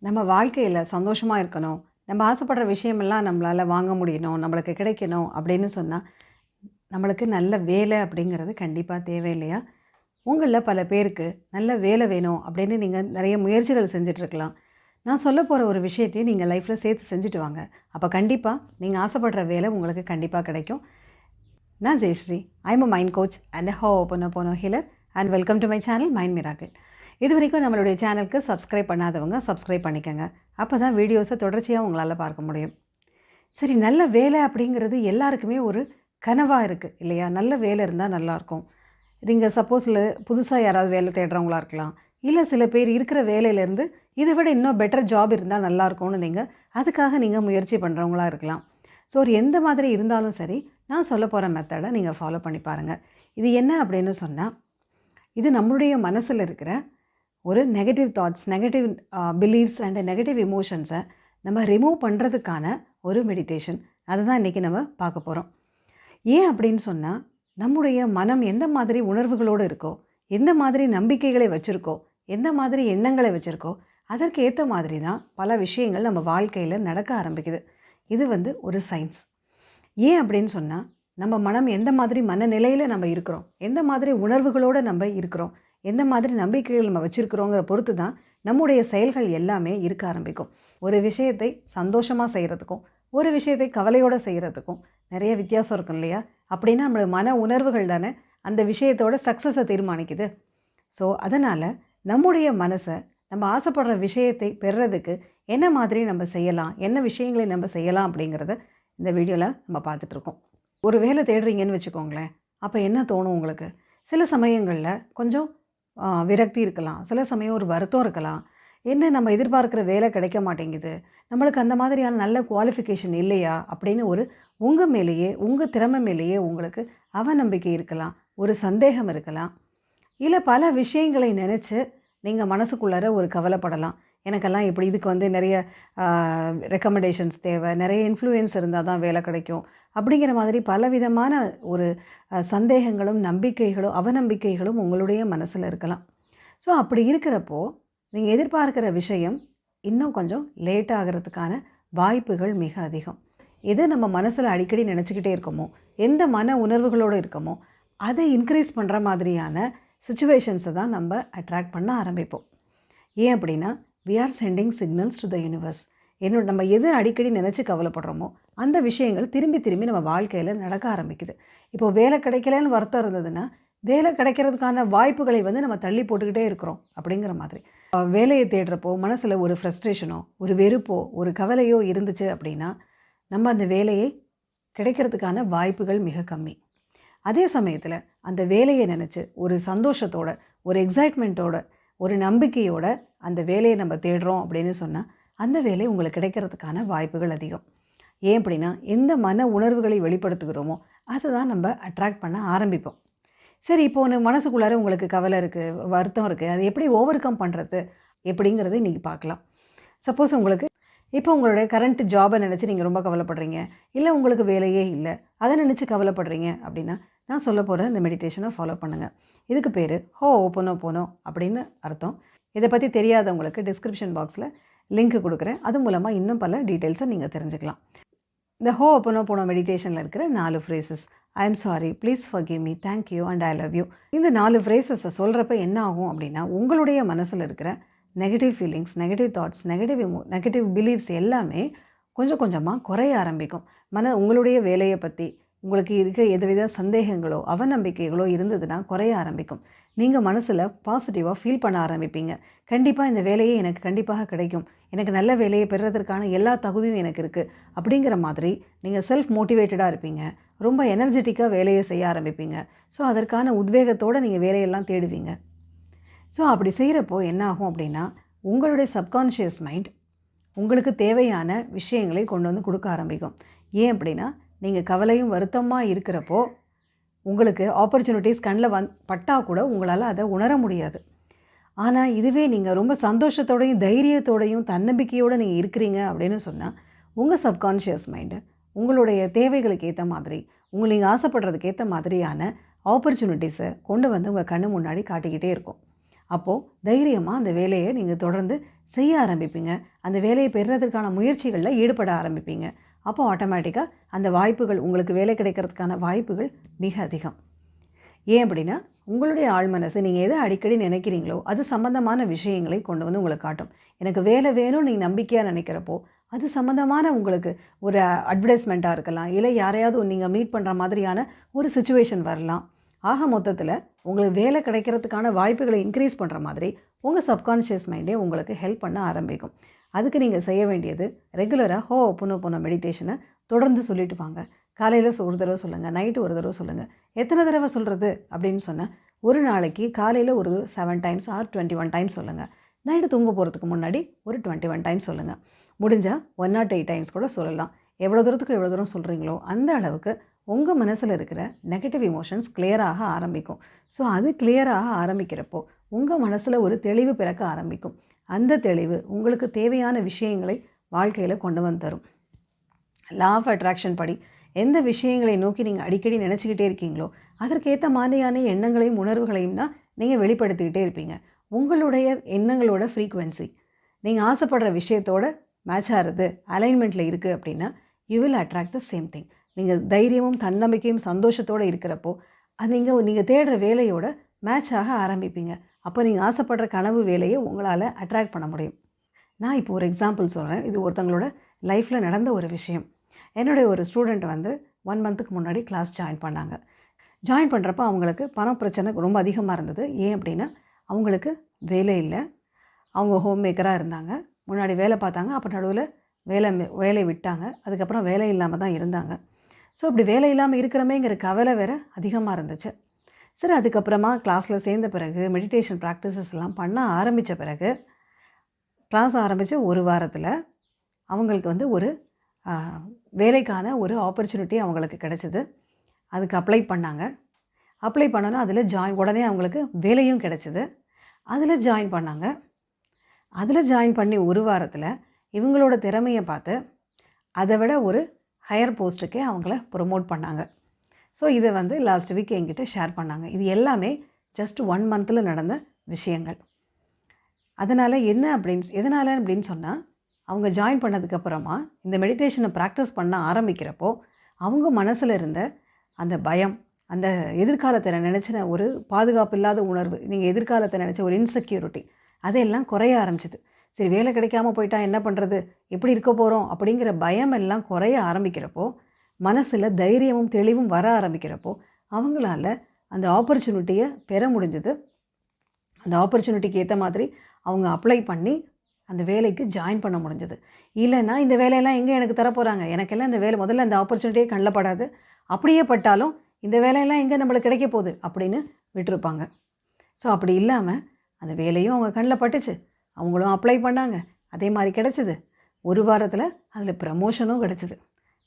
நம்ம வாழ்க்கையில் சந்தோஷமாக இருக்கணும், நம்ம ஆசைப்படுற விஷயமெல்லாம் நம்மளால் வாங்க முடியணும், நம்மளுக்கு கிடைக்கணும் அப்படின்னு சொன்னால் நம்மளுக்கு நல்ல வேலை அப்படிங்கிறது கண்டிப்பாக தேவை இல்லையா? உங்களில் பல பேருக்கு நல்ல வேலை வேணும் அப்படின்னு நீங்கள் நிறைய முயற்சிகள் செஞ்சிட்ருக்கலாம். நான் சொல்ல போகிற ஒரு விஷயத்தையும் நீங்கள் லைஃப்பில் சேர்த்து செஞ்சுட்டு வாங்க. அப்போ கண்டிப்பாக நீங்கள் ஆசைப்படுற வேலை உங்களுக்கு கண்டிப்பாக கிடைக்கும். நான் Jayashree. I am a mind coach and ho'oponopono healer and welcome to my channel mind miracle. இது வரைக்கும் நம்மளுடைய சேனலுக்கு சப்ஸ்கிரைப் பண்ணாதவங்க சப்ஸ்கிரைப் பண்ணிக்கோங்க. அப்போ தான் வீடியோஸை தொடர்ச்சியாக உங்களால் பார்க்க முடியும். சரி, நல்ல வேலை அப்படிங்கிறது எல்லாருக்குமே ஒரு கனவாக இருக்குது இல்லையா? நல்ல வேலை இருந்தால் நல்லாயிருக்கும். நீங்கள் சப்போஸில் புதுசாக யாராவது வேலை தேடுறவங்களா இருக்கலாம், இல்லை சில பேர் இருக்கிற வேலையிலேருந்து இதை விட இன்னும் பெட்டர் ஜாப் இருந்தால் நல்லாயிருக்கும்னு அதுக்காக நீங்கள் முயற்சி பண்ணுறவங்களா இருக்கலாம். ஸோ ஒரு எந்த மாதிரி இருந்தாலும் சரி, நான் சொல்ல போகிற மெத்தடை நீங்கள் ஃபாலோ பண்ணி பாருங்கள். இது என்ன அப்படின்னு சொன்னால், இது நம்மளுடைய மனசில் இருக்கிற ஒரு negative thoughts, negative beliefs and negative எமோஷன்ஸை நம்ம ரிமூவ் பண்ணுறதுக்கான ஒரு மெடிடேஷன். அதை தான் இன்றைக்கி நம்ம பார்க்க போகிறோம். ஏன் அப்படின்னு சொன்னால், நம்முடைய மனம் எந்த மாதிரி உணர்வுகளோடு இருக்கோ, எந்த மாதிரி நம்பிக்கைகளை வச்சுருக்கோ, எந்த மாதிரி எண்ணங்களை வச்சுருக்கோ, அதற்கு ஏற்ற மாதிரி தான் பல விஷயங்கள் நம்ம வாழ்க்கையில் நடக்க ஆரம்பிக்குது. இது ஒரு சயின்ஸ். ஏன் அப்படின்னு சொன்னால், நம்ம மனம் எந்த மாதிரி மனநிலையில் நம்ம இருக்கிறோம், எந்த மாதிரி உணர்வுகளோடு நம்ம இருக்கிறோம், எந்த மாதிரி நம்பிக்கைகள் நம்ம வச்சுருக்கிறோங்கிற பொறுத்து தான் நம்முடைய செயல்கள் எல்லாமே இருக்க ஆரம்பிக்கும். ஒரு விஷயத்தை சந்தோஷமாக செய்கிறதுக்கும் ஒரு விஷயத்தை கவலையோடு செய்கிறதுக்கும் நிறைய வித்தியாசம் இருக்கும் இல்லையா? அப்படின்னா நம்மளோட மன உணர்வுகள் தானே அந்த விஷயத்தோட சக்ஸஸை தீர்மானிக்குது. ஸோ அதனால் நம்முடைய மனசை நம்ம ஆசைப்படுற விஷயத்தை பெறுறதுக்கு என்ன மாதிரி நம்ம செய்யலாம், என்ன விஷயங்களை நம்ம செய்யலாம் அப்படிங்கிறத இந்த வீடியோவில் நம்ம பார்த்துட்ருக்கோம். ஒரு வேலை தேடுறீங்கன்னு வச்சுக்கோங்களேன். அப்போ என்ன தோணும் உங்களுக்கு? சில சமயங்களில் கொஞ்சம் விரக்தி இருக்கலாம், சில சமயம் ஒரு வருத்தம் இருக்கலாம். என்ன நம்ம எதிர்பார்க்குற வேலை கிடைக்க மாட்டேங்குது, நம்மளுக்கு அந்த மாதிரியான நல்ல குவாலிஃபிகேஷன் இல்லையா அப்படின்னு உங்கள் மேலேயே, உங்கள் திறமை மேலேயே உங்களுக்கு அவநம்பிக்கை இருக்கலாம், ஒரு சந்தேகம் இருக்கலாம். இல்லை பல விஷயங்களை நினச்சி நீங்கள் மனசுக்குள்ளார ஒரு கவலைப்படலாம். எனக்கெல்லாம் இப்படி இதுக்கு நிறைய ரெக்கமெண்டேஷன்ஸ் தேவை, நிறைய இன்ஃப்ளூயன்ஸ் இருந்தால் தான் வேலை கிடைக்கும் அப்படிங்கிற மாதிரி பலவிதமான ஒரு சந்தேகங்களும் நம்பிக்கைகளும் அவநம்பிக்கைகளும் உங்களுடைய மனசில் இருக்கலாம். ஸோ அப்படி இருக்கிறப்போ நீங்கள் எதிர்பார்க்குற விஷயம் இன்னும் கொஞ்சம் லேட் ஆகிறதுக்கான வாய்ப்புகள் மிக அதிகம். எது நம்ம மனசில் அடிக்கடி நினச்சிக்கிட்டே இருக்கோமோ, எந்த மன உணர்வுகளோடு இருக்கோமோ, அதை இன்க்ரீஸ் பண்ணுற மாதிரியான சிச்சுவேஷன்ஸை தான் நம்ம அட்ராக்ட் பண்ண ஆரம்பிப்போம். ஏன் அப்படின்னா, we are sending signals to the universe. நம்ம எது அடிக்கடி நினச்சி கவலைப்படுறோமோ அந்த விஷயங்கள் திரும்பி திரும்பி நம்ம வாழ்க்கையில் நடக்க ஆரம்பிக்குது. இப்போது வேலை கிடைக்கலன்னு வருத்தம் இருந்ததுன்னா, வேலை கிடைக்கிறதுக்கான வாய்ப்புகளை நம்ம தள்ளி போட்டுக்கிட்டே இருக்கிறோம் அப்படிங்கிற மாதிரி. வேலையை தேடுறப்போ மனசில் ஒரு ஃப்ரஸ்ட்ரேஷனோ, ஒரு வெறுப்போ, ஒரு கவலையோ இருந்துச்சு அப்படின்னா, நம்ம அந்த வேலையை கிடைக்கிறதுக்கான வாய்ப்புகள் மிக கம்மி. அதே சமயத்தில் அந்த வேலையை நினச்சி ஒரு சந்தோஷத்தோட, ஒரு எக்ஸைட்மெண்ட்டோட, ஒரு நம்பிக்கையோட அந்த வேலையை நம்ம தேடுறோம் அப்படின்னு சொன்னால், அந்த வேலை உங்களுக்கு கிடைக்கிறதுக்கான வாய்ப்புகள் அதிகம். ஏன் அப்படின்னா, எந்த மன உணர்வுகளை வெளிப்படுத்துகிறோமோ அதை தான் நம்ம அட்ராக்ட் பண்ண ஆரம்பிப்போம். சரி, இப்போ மனசுக்குள்ளார உங்களுக்கு கவலை இருக்குது, வருத்தம் இருக்குது, அது எப்படி ஓவர் கம் பண்ணுறது எப்படிங்கிறத இன்றைக்கி பார்க்கலாம். சப்போஸ் உங்களுக்கு இப்போ உங்களுடைய கரண்ட் ஜாபை நினச்சி நீங்கள் ரொம்ப கவலைப்படுறீங்க, இல்லை உங்களுக்கு வேலையே இல்லை, அதை நினச்சி கவலைப்படுறீங்க அப்படின்னா, நான் சொல்ல போகிற இந்த மெடிடேஷனை ஃபாலோ பண்ணுங்கள். இதுக்கு பேர் ஹோ போனோ அப்படின்னு அர்த்தம். இதை பற்றி தெரியாதவங்களுக்கு டிஸ்கிரிப்ஷன் பாக்ஸில் லிங்க் கொடுக்குறேன். அது மூலமாக இன்னும் பல டீட்டெயில்ஸை நீங்கள் தெரிஞ்சுக்கலாம். இந்த ஹோ போனோ மெடிடேஷனில் இருக்கிற 4 phrases, I am sorry, please forgive me, thank you and I love you, இந்த 4 ஃப்ரேசஸை சொல்கிறப்ப என்ன ஆகும் அப்படின்னா, உங்களுடைய மனசில் இருக்கிற negative feelings, negative thoughts, negative beliefs எல்லாமே கொஞ்சம் கொஞ்சமாக குறைய ஆரம்பிக்கும். உங்களுடைய வேலையை பற்றி உங்களுக்கு இருக்க எதுவித சந்தேகங்களோ அவநம்பிக்கைகளோ இருந்ததுன்னா குறைய ஆரம்பிக்கும். நீங்கள் மனசில் பாசிட்டிவாக ஃபீல் பண்ண ஆரம்பிப்பீங்க. கண்டிப்பாக இந்த வேலையே எனக்கு கண்டிப்பாக கிடைக்கும், எனக்கு நல்ல வேலையை பெறுறதுக்கான எல்லா தகுதியும் எனக்கு இருக்குது அப்படிங்கிற மாதிரி நீங்கள் செல்ஃப் மோட்டிவேட்டடாக இருப்பீங்க. ரொம்ப எனர்ஜெட்டிக்காக வேலையை செய்ய ஆரம்பிப்பீங்க. ஸோ அதற்கான உத்வேகத்தோடு நீங்கள் வேலையெல்லாம் தேடுவீங்க. ஸோ அப்படி செய்கிறப்போ என்ன ஆகும் அப்படின்னா, உங்களுடைய சப்கான்ஷியஸ் மைண்ட் உங்களுக்கு தேவையான விஷயங்களை கொண்டு கொடுக்க ஆரம்பிக்கும். ஏன் அப்படின்னா, நீங்கள் கவலையும் வருத்தமாக இருக்கிறப்போ உங்களுக்கு ஆப்பர்ச்சுனிட்டிஸ் கண்ணில் பட்டால் கூட உங்களால் அதை உணர முடியாது. ஆனால் இதுவே நீங்கள் ரொம்ப சந்தோஷத்தோடையும் தைரியத்தோடையும் தன்னம்பிக்கையோடு நீங்கள் இருக்கிறீங்க அப்படின்னு சொன்னால், உங்கள் சப்கான்ஷியஸ் மைண்டு உங்களுடைய தேவைகளுக்கு ஏற்ற மாதிரி, நீங்கள் ஆசைப்படுறதுக்கு ஏற்ற மாதிரியான ஆப்பர்ச்சுனிட்டிஸை கொண்டு உங்கள் கண்ணு முன்னாடி காட்டிக்கிட்டே இருக்கும். அப்போது தைரியமாக அந்த வேலையை நீங்கள் தொடர்ந்து செய்ய ஆரம்பிப்பீங்க. அந்த வேலையை பெறுறதுக்கான முயற்சிகளில் ஈடுபட ஆரம்பிப்பீங்க. அப்போ ஆட்டோமேட்டிக்காக அந்த வாய்ப்புகள், உங்களுக்கு வேலை கிடைக்கிறதுக்கான வாய்ப்புகள் மிக அதிகம். ஏன் அப்படின்னா, உங்களுடைய ஆழ்மனசு நீங்கள் எதை அடிக்கடி நினைக்கிறீங்களோ அது சம்மந்தமான விஷயங்களை கொண்டு வந்து உங்களுக்கு காட்டும். எனக்கு வேலை வேணும்னு நீங்கள் நம்பிக்கையாக நினைக்கிறப்போ அது சம்மந்தமான உங்களுக்கு ஒரு அட்வர்டைஸ்மெண்ட்டாக இருக்கலாம், இல்லை யாரையாவது நீங்கள் மீட் பண்ணுற மாதிரியான ஒரு சிச்சுவேஷன் வரலாம். ஆக மொத்தத்தில் உங்களுக்கு வேலை கிடைக்கிறதுக்கான வாய்ப்புகளை இன்க்ரீஸ் பண்ணுற மாதிரி உங்கள் சப்கான்ஷியஸ் மைண்டே உங்களுக்கு ஹெல்ப் பண்ண ஆரம்பிக்கும். அதுக்கு நீங்கள் செய்ய வேண்டியது, ரெகுலராக ஹோபோனோபோனோ மெடிடேஷனை தொடர்ந்து சொல்லிட்டு வாங்க. காலையில் ஒரு தடவை சொல்லுங்கள், நைட்டு ஒரு தடவை சொல்லுங்கள். எத்தனை தடவை சொல்கிறது அப்படின்னு சொன்னால், ஒரு நாளைக்கு காலையில் ஒரு 7 டைம்ஸ் ஆர் 21 டைம்ஸ் சொல்லுங்கள். நைட்டு தூங்க போகிறதுக்கு முன்னாடி ஒரு 21 டைம்ஸ் சொல்லுங்கள். முடிஞ்சால் 108 டைம்ஸ் கூட சொல்லலாம். எவ்வளோ தூரத்துக்கு எவ்வளோ தூரம் சொல்கிறீங்களோ அந்த அளவுக்கு உங்கள் மனசில் இருக்கிற நெகட்டிவ் இமோஷன்ஸ் கிளியராக ஆரம்பிக்கும். ஸோ அது கிளியராக ஆரம்பிக்கிறப்போ உங்கள் மனசில் ஒரு தெளிவு பிறக்க ஆரம்பிக்கும். அந்த தெளிவு உங்களுக்கு தேவையான விஷயங்களை வாழ்க்கையில் கொண்டு வந்து தரும். லா ஆஃப் அட்ராக்ஷன் படி எந்த விஷயங்களை நோக்கி நீங்கள் அடிக்கடி நினச்சிக்கிட்டே இருக்கீங்களோ அதற்கேற்ற மாதிரியான எண்ணங்களையும் உணர்வுகளையும் தான் நீங்கள் வெளிப்படுத்திக்கிட்டே இருப்பீங்க. உங்களுடைய எண்ணங்களோட ஃப்ரீக்குவென்சி நீங்கள் ஆசைப்படுற விஷயத்தோட மேட்ச் ஆகிறது, அலைன்மெண்ட்டில் இருக்குது அப்படின்னா you will attract the same thing. நீங்கள் தைரியமும் தன்னம்பிக்கையும் சந்தோஷத்தோடு இருக்கிறப்போ அது நீங்கள் தேடுற வேலையோட மேட்ச் ஆக ஆரம்பிப்பீங்க. அப்போ நீங்கள் ஆசைப்படுற கனவு வேலையை உங்களால் அட்ராக்ட் பண்ண முடியும். நான் இப்போ ஒரு எக்ஸாம்பிள் சொல்கிறேன். இது ஒருத்தங்களோட லைஃப்பில் நடந்த ஒரு விஷயம். என்னுடைய ஒரு ஸ்டூடெண்ட் வந்து 1 மந்த்துக்கு முன்னாடி கிளாஸ் ஜாயின் பண்ணாங்க. ஜாயின் பண்ணுறப்போ அவங்களுக்கு பண பிரச்சனை ரொம்ப அதிகமாக இருந்தது. ஏன் அப்படின்னா, அவங்களுக்கு வேலை இல்லை. அவங்க ஹோம் மேக்கராக இருந்தாங்க. முன்னாடி வேலை பார்த்தாங்க, அப்போ நடுவில் வேலையை விட்டாங்க. அதுக்கப்புறம் வேலை இல்லாமல் தான் இருந்தாங்க. ஸோ இப்படி வேலை இல்லாமல் இருக்கிறமேங்கிற கவலை வேறு அதிகமாக இருந்துச்சு. சரி, அதுக்கப்புறமா கிளாஸில் சேர்ந்த பிறகு மெடிடேஷன் ப்ராக்டிசஸ் எல்லாம் பண்ண ஆரம்பித்த பிறகு கிளாஸ் ஆரம்பித்த ஒரு வாரத்தில் அவங்களுக்கு வந்து ஒரு வேலைக்கான ஒரு ஆப்பர்ச்சுனிட்டி அவங்களுக்கு கிடச்சிது. அதுக்கு அப்ளை பண்ணாங்க. அப்ளை பண்ணோன்னா அதில் உடனே அவங்களுக்கு வேலையும் கிடச்சிது. அதில் ஜாயின் பண்ணாங்க. அதில் ஜாயின் பண்ணி ஒரு வாரத்தில் இவங்களோட திறமையை பார்த்து அதை விட ஒரு ஹையர் போஸ்ட்டுக்கே அவங்கள ப்ரொமோட் பண்ணாங்க. ஸோ இதை வந்து லாஸ்ட் வீக் என்கிட்ட ஷேர் பண்ணாங்க. இது எல்லாமே ஜஸ்ட் 1 மந்தில் நடந்த விஷயங்கள். அதனால் எதனால் அப்படின்னு சொன்னால், அவங்க ஜாயின் பண்ணதுக்கப்புறமா இந்த மெடிடேஷனை ப்ராக்டிஸ் பண்ண ஆரம்பிக்கிறப்போ அவங்க மனசில் இருந்த அந்த பயம், அந்த எதிர்காலத்தை நினச்சின ஒரு பாதுகாப்பு இல்லாத உணர்வு, நீங்கள் எதிர்காலத்தை நினச்ச ஒரு இன்செக்யூரிட்டி, அதையெல்லாம் குறைய ஆரம்பிச்சிது. சரி, வேலை கிடைக்காம போயிட்டா என்ன பண்ணுறது, எப்படி இருக்க போகிறோம் அப்படிங்கிற பயம் எல்லாம் குறைய ஆரம்பிக்கிறப்போ, மனசில் தைரியமும் தெளிவும் வர ஆரம்பிக்கிறப்போ அவங்களால அந்த ஆப்பர்ச்சுனிட்டியை பெற முடிஞ்சது. அந்த ஆப்பர்ச்சுனிட்டிக்கு ஏற்ற மாதிரி அவங்க அப்ளை பண்ணி அந்த வேலைக்கு ஜாயின் பண்ண முடிஞ்சது. இல்லைன்னா இந்த வேலையெல்லாம் எங்கே எனக்கு தரப்போகிறாங்க, எனக்கெல்லாம் இந்த வேலை முதல்ல அந்த ஆப்பர்ச்சுனிட்டியே கண்ணில் படாது, அப்படியே பட்டாலும் இந்த வேலையெல்லாம் எங்கே நம்மளுக்கு கிடைக்க போகுது அப்படின்னு விட்டுருப்பாங்க. ஸோ அப்படி இல்லாமல் அந்த வேலையும் அவங்க கண்ணில் பட்டுச்சு, அவங்களும் அப்ளை பண்ணாங்க, அதே மாதிரி கிடச்சிது. ஒரு வாரத்தில் அதில் ப்ரமோஷனும் கிடச்சிது.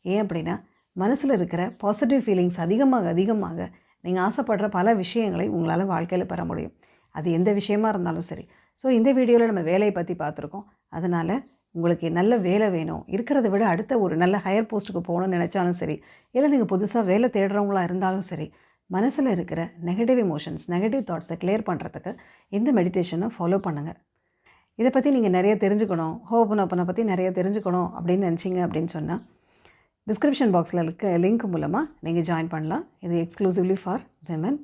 ஏன் அப்படின்னா, மனசில் இருக்கிற பாசிட்டிவ் ஃபீலிங்ஸ் அதிகமாக நீங்கள் ஆசைப்படுற பல விஷயங்களை உங்களால் வாழ்க்கையில் பெற முடியும். அது எந்த விஷயமா இருந்தாலும் சரி. ஸோ இந்த வீடியோவில் நம்ம வேலையை பற்றி பார்த்துருக்கோம். அதனால் உங்களுக்கு நல்ல வேலை வேணும், இருக்கிறத விட அடுத்த ஒரு நல்ல ஹையர் போஸ்ட்டுக்கு போகணும்னு நினச்சாலும் சரி, இல்லை நீங்கள் புதுசாக வேலை தேடுறவங்களாக இருந்தாலும் சரி, மனசில் இருக்கிற நெகட்டிவ் இமோஷன்ஸ், நெகட்டிவ் தாட்ஸை கிளியர் பண்ணுறதுக்கு இந்த மெடிடேஷனை ஃபாலோ பண்ணுங்கள். இதை பற்றி நீங்கள் நிறைய தெரிஞ்சுக்கணும், ஹோபோனோபோனோ பற்றி நிறைய தெரிஞ்சுக்கணும் அப்படின்னு நினச்சிங்க அப்படின்னு சொன்னால், டிஸ்கிரிப்ஷன் பாக்ஸில் இருக்க லிங்க் மூலமாக நீங்கள் ஜாயின் பண்ணலாம். இது எக்ஸ்க்ளூசிவ்லி ஃபார் விமன்.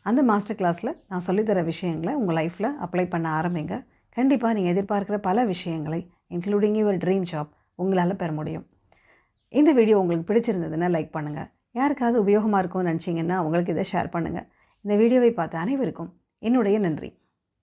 அந்த மாஸ்டர் கிளாஸில் நான் சொல்லித்தர விஷயங்களை உங்கள் லைஃப்பில் அப்ளை பண்ண ஆரம்பிங்க. கண்டிப்பாக நீங்கள் எதிர்பார்க்குற பல விஷயங்களை இன்க்ளூடிங் யுவர் ட்ரீம் ஜாப் உங்களால் பெற முடியும். இந்த வீடியோ உங்களுக்கு பிடிச்சிருந்ததுன்னா லைக் பண்ணுங்கள். யாருக்காவது உபயோகமாக இருக்கும்னு நினச்சிங்கன்னா உங்களுக்கு இதை ஷேர் பண்ணுங்கள். இந்த வீடியோவை பார்த்த அனைவருக்கும் என்னுடைய நன்றி.